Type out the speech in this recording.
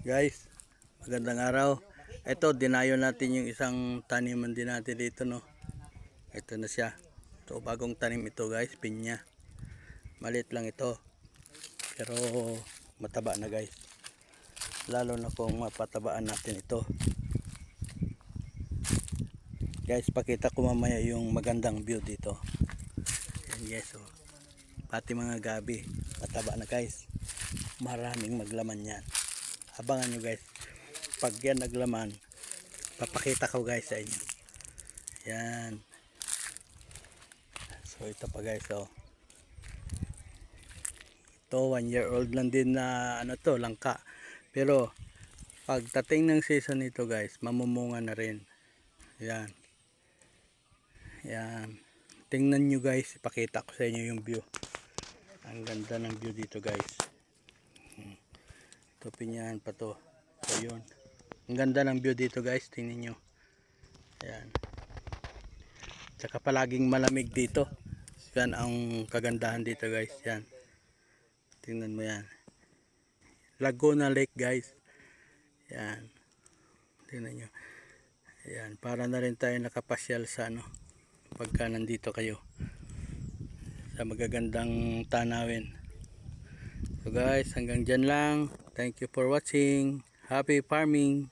Guys, magandang araw. Ito, dinayo natin yung isang taniman din natin dito, no. Ito na siya. So, bagong tanim ito, guys, pinya. Maliit lang ito. Pero mataba na, guys. Lalo na kung mapatabaan natin ito. Guys, pakita ko mamaya yung magandang view dito. Yan, yes, oh. Pati mga gabi, mataba na, guys. Maraming maglaman yan. Abangan nyo, guys. Pag yan naglaman, papakita ko, guys, sa inyo. Yan. So ito pa, guys, oh. Ito 1 year old lang din na ano to, langka. Pero pagdating ng season nito, guys, mamumunga na rin. Yan. Yan. Tingnan nyo, guys, ipakita ko sa inyo yung view. Ang ganda ng view dito, guys. Ito, pinyahan pa to. So yun, ang ganda ng view dito, guys, tingnan nyo. Ayan. Tsaka palaging malamig dito. Yan ang kagandahan dito, guys. Yan, tingnan mo yan, Laguna Lake, guys. Yan, tingnan nyo. Ayan, para na rin tayo nakapasyal sa ano, pagka nandito kayo sa magagandang tanawin. So guys, hanggang dyan lang. Thank you for watching. Happy farming.